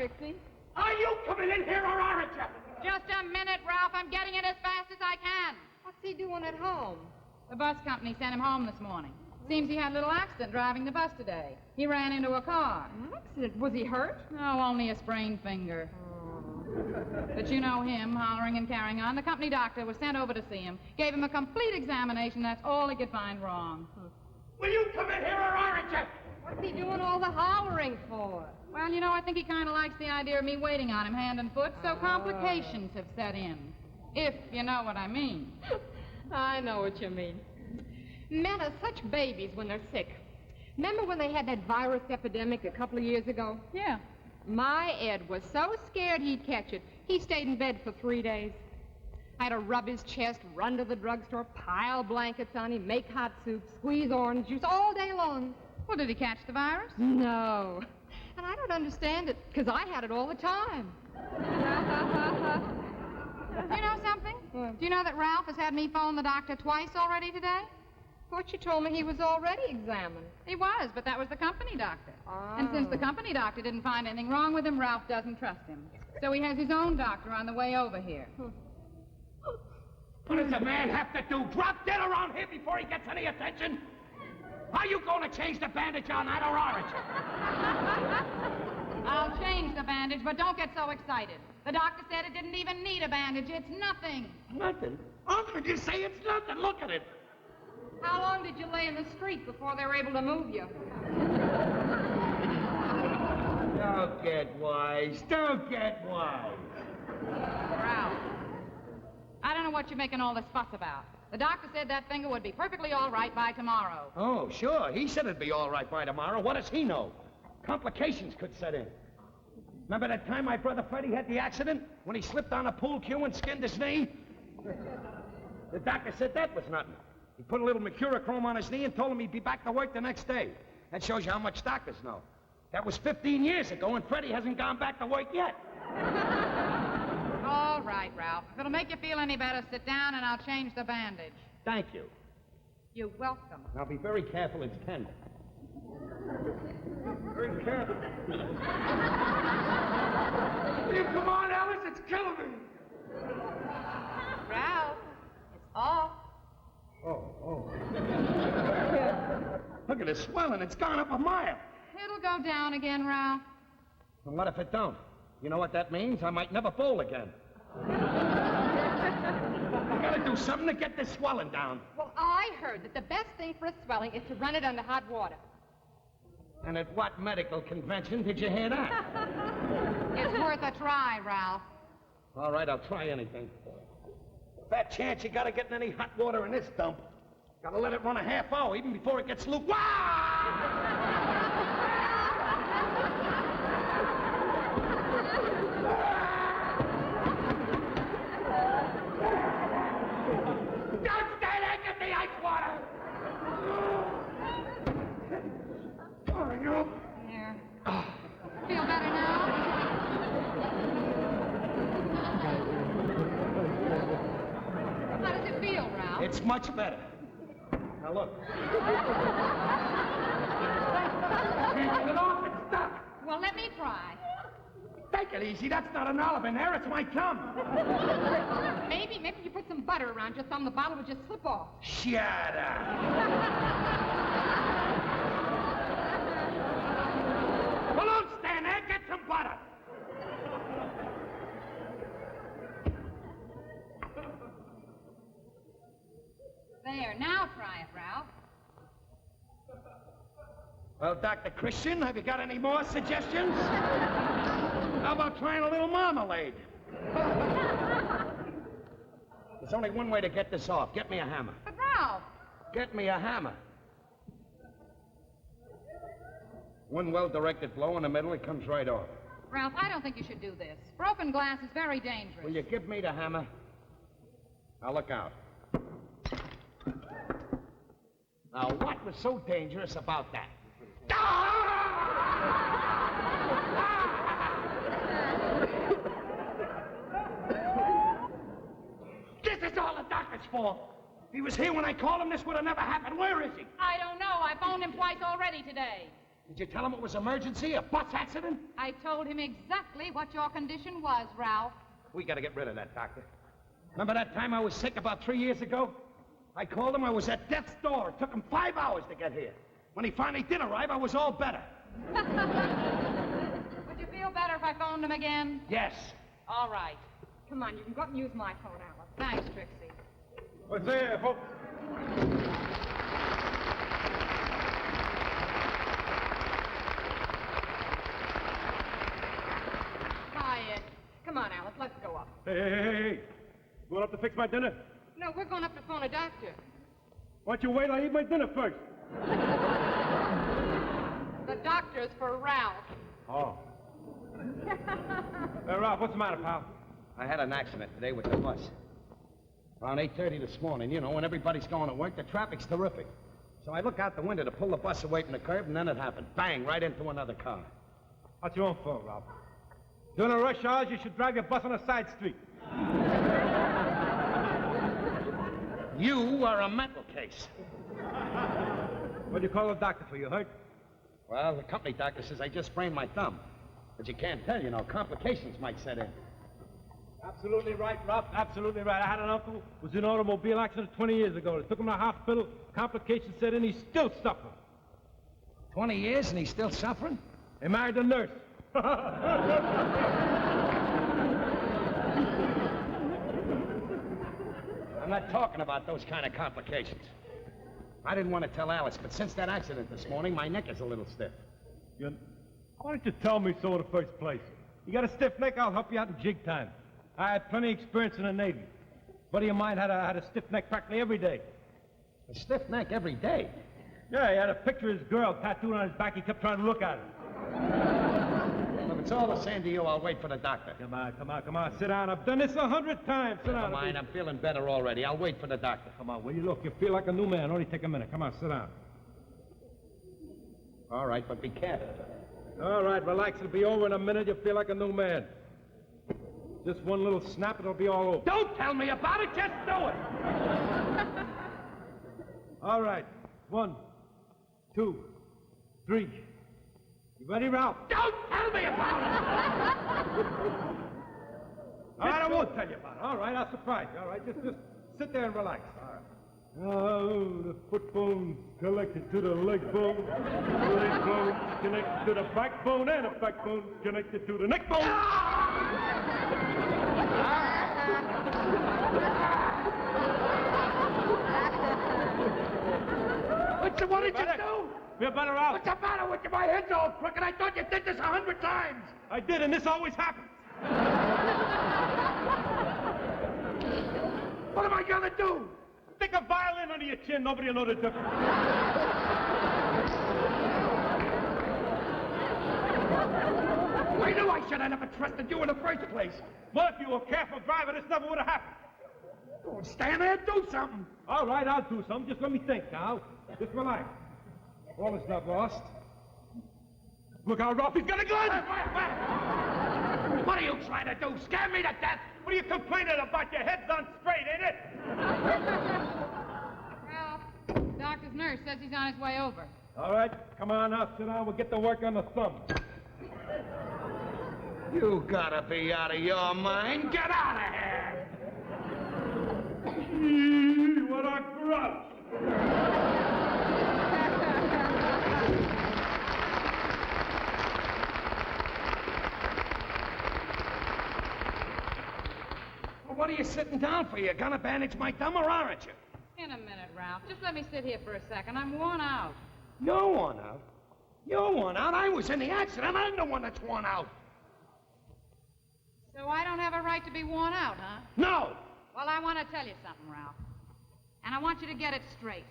Dixie. Are you coming in here or aren't you? Just a minute, Ralph. I'm getting it as fast as I can. What's he doing at home? The bus company sent him home this morning. Seems he had a little accident driving the bus today. He ran into a car. An accident? Was he hurt? Oh, only a sprained finger. But you know him, hollering and carrying on. The company doctor was sent over to see him, gave him a complete examination. That's all he could find wrong. Will you come in here or aren't you? What's he doing all the hollering for? Well, you know, I think he kind of likes the idea of me waiting on him hand and foot, so complications have set in. If you know what I mean. I know what you mean. Men are such babies when they're sick. Remember when they had that virus epidemic a couple of years ago? Yeah. My Ed was so scared he'd catch it, he stayed in bed for 3 days. I had to rub his chest, run to the drugstore, pile blankets on him, make hot soup, squeeze orange juice all day long. Well, did he catch the virus? No. And I don't understand it, because I had it all the time. You know something? What? Do you know that Ralph has had me phone the doctor twice already today? Thought you told me he was already examined. He was, but that was the company doctor. Oh. And since the company doctor didn't find anything wrong with him, Ralph doesn't trust him. So he has his own doctor on the way over here. What does a man have to do? Drop dead around here before he gets any attention? Are you going to change the bandage on that or aren't you? I'll change the bandage, but don't get so excited. The doctor said it didn't even need a bandage. It's nothing. Nothing? How could you say it's nothing? Look at it. How long did you lay in the street before they were able to move you? Don't get wise. Don't get wise. Ralph, I don't know what you're making all this fuss about. The doctor said that finger would be perfectly all right by tomorrow. Oh, sure. He said it'd be all right by tomorrow. What does he know? Complications could set in. Remember that time my brother Freddie had the accident? When he slipped on a pool cue and skinned his knee? The doctor said that was nothing. He put a little mercurochrome on his knee and told him he'd be back to work the next day. That shows you how much doctors know. That was 15 years ago, and Freddie hasn't gone back to work yet. All right, Ralph. If it'll make you feel any better, sit down and I'll change the bandage. Thank you. You're welcome. Now be very careful, it's tender. Very careful. Will you come on, Alice? It's killing me. Ralph, it's off. Oh. Look at the swelling. It's gone up a mile. It'll go down again, Ralph. And what if it don't? You know what that means? I might never bowl again. You gotta do something to get this swelling down. Well, I heard that the best thing for a swelling is to run it under hot water. And at what medical convention did you hear that? It's worth a try, Ralph. All right, I'll try anything. Fat chance you gotta get any hot water in this dump. Gotta let it run a half hour, even before it gets lukewarm. Don't stay there, get the ice water. Oh, you. Here. Feel better now? How does it feel, Ralph? It's much better. Now look. Can't get it off, it's stuck. Well, let me try. Take it easy, that's not an olive in there, it's my thumb. Maybe you put some butter around your thumb, the bottle would just slip off. Shut up. Well, don't stand there, get some butter. There, now try it, Ralph. Well, Dr. Christian, have you got any more suggestions? How about trying a little marmalade? There's only one way to get this off. Get me a hammer. But, Ralph! Get me a hammer. One well-directed blow in the middle, it comes right off. Ralph, I don't think you should do this. Broken glass is very dangerous. Will you give me the hammer? Now, look out. Now, what was so dangerous about that? This is all the doctor's fault. If he was here when I called him, this would have never happened. Where is he? I don't know. I phoned him twice already today. Did you tell him it was emergency, a bus accident? I told him exactly what your condition was, Ralph. We gotta get rid of that, Doctor. Remember that time I was sick about 3 years ago? I called him, I was at death's door. It took him 5 hours to get here. When he finally did arrive, I was all better. Would you feel better if I phoned him again? Yes. All right. Come on, you can go up and use my phone, Alice. Thanks, Trixie. What's there, folks? Hi, Ed. Come on, Alice, let's go up. Hey. Going up to fix my dinner? No, we're going up to phone a doctor. Why don't you wait? I'll eat my dinner first. The doctor's for Ralph. Oh. Hey, Ralph, what's the matter, pal? I had an accident today with the bus. Around 8:30 this morning, you know, when everybody's going to work, the traffic's terrific. So I look out the window to pull the bus away from the curb, and then it happened. Bang, right into another car. That's your own fault, Ralph. During the rush hours, you should drive your bus on a side street. You are a mental case. What'd you call the doctor for? You hurt? Well, the company doctor says I just sprained my thumb. But you can't tell, you know, complications might set in. Absolutely right, Ralph. Absolutely right. I had an uncle who was in an automobile accident 20 years ago. They took him to the hospital. Complications set in. He's still suffering. 20 years and he's still suffering? He married a nurse. I'm not talking about those kind of complications. I didn't want to tell Alice, but since that accident this morning, my neck is a little stiff. Why don't you tell me so in the first place? You got a stiff neck, I'll help you out in jig time. I had plenty of experience in the Navy. A buddy of mine had a stiff neck practically every day. A stiff neck every day? Yeah, he had a picture of his girl tattooed on his back. He kept trying to look at her. Well, if it's all the same to you, I'll wait for the doctor. Come on. Sit down. I've done this 100 times. Sit down. Never mind, I'm feeling better already. I'll wait for the doctor. Come on, will you look? You feel like a new man. Only take a minute. Come on, sit down. All right, but be careful. All right, relax. It'll be over in a minute. You'll feel like a new man. Just one little snap, it'll be all over. Don't tell me about it, just do it! All right. 1, 2, 3. You ready, Ralph? Don't tell me about it! All right, I won't tell you about it. All right, I'll surprise you. All right, just sit there and relax. All right. Oh, the foot bone connected to the leg bone. The leg bone connected to the backbone, and the backbone connected to the neck bone. What did you do? Feel better out. What's the matter with you? My head's all crooked. I thought you did this 100 times. I did, and this always happens. What am I gonna do? Stick a violin under your chin. Nobody will know the difference. I knew I should have never trusted you in the first place. Well, if you were a careful driver, this never would have happened. Oh, stand there and do something. All right, I'll do something. Just let me think now. Just relax. All is not lost. Look out, Ralph. He's got a gun! What are you trying to do? Scare me to death? What are you complaining about? Your head's on straight, ain't it? Ralph, the doctor's nurse says he's on his way over. All right, come on now, sit down. We'll get to work on the thumb. You gotta be out of your mind. Get out of here! What a grouch! Well, what are you sitting down for? You gonna bandage my thumb or aren't you? In a minute, Ralph. Just let me sit here for a second. I'm worn out. You're worn out? You're worn out? I was in the accident. I'm the one that's worn out. So I don't have a right to be worn out, huh? No! Well, I want to tell you something, Ralph. And I want you to get it straight.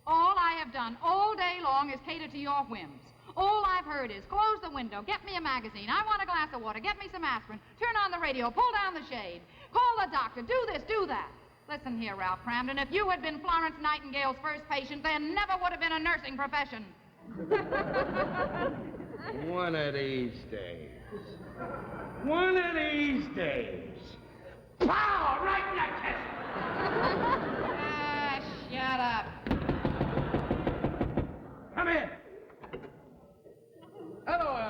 All I have done all day long is cater to your whims. All I've heard is close the window, get me a magazine, I want a glass of water, get me some aspirin, turn on the radio, pull down the shade, call the doctor, do this, do that. Listen here, Ralph Cramden, if you had been Florence Nightingale's first patient, there never would have been a nursing profession. One of these days. One of these days. Pow! Right in the chest! Ah, shut up. Come in.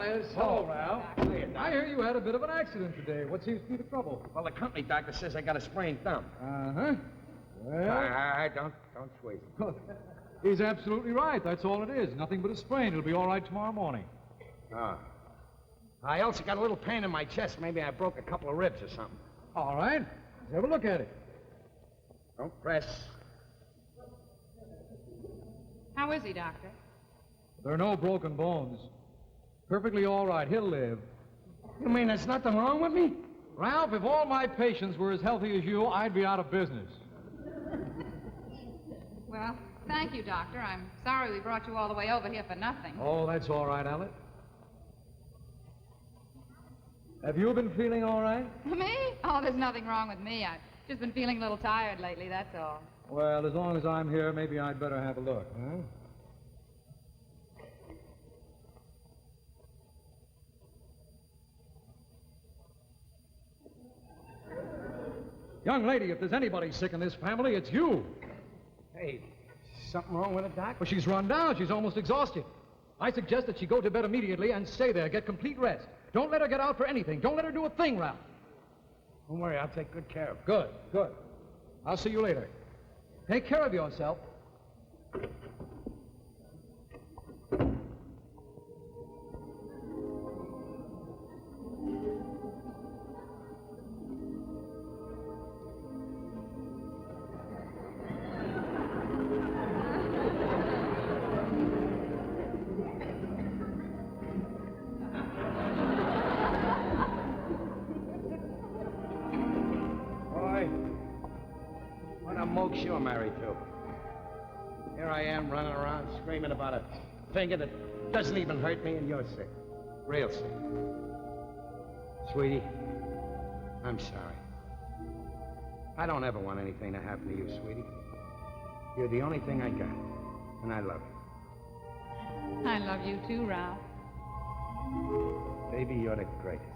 Alice. Hello, Ralph. Hiya, Doc. I hear you had a bit of an accident today. What seems to be the trouble? Well, the company doctor says I got a sprained thumb. Uh-huh. Well, Don't squeeze it. he's absolutely right. That's all it is. Nothing but a sprain. It'll be all right tomorrow morning. Ah. I also got a little pain in my chest. Maybe I broke a couple of ribs or something. All right. Let's have a look at it. Don't press. How is he, Doctor? There are no broken bones. Perfectly all right. He'll live. You mean there's nothing wrong with me? Ralph, if all my patients were as healthy as you, I'd be out of business. Well, thank you, Doctor. I'm sorry we brought you all the way over here for nothing. Oh, that's all right, Alice. Have you been feeling all right? Me? Oh, there's nothing wrong with me. I've just been feeling a little tired lately, that's all. Well, as long as I'm here, maybe I'd better have a look, huh? Young lady, if there's anybody sick in this family, it's you. Hey, something wrong with it, Doc? Well, she's run down. She's almost exhausted. I suggest that she go to bed immediately and stay there. Get complete rest. Don't let her get out for anything. Don't let her do a thing, Ralph. Don't worry, I'll take good care of her. Good, good. I'll see you later. Take care of yourself. Boy, what a moke you're married to. Here I am running around screaming about a finger that doesn't even hurt me, and you're sick. Real sick. Sweetie, I'm sorry. I don't ever want anything to happen to you, sweetie. You're the only thing I got, and I love you. I love you too, Ralph. Baby, you're the greatest.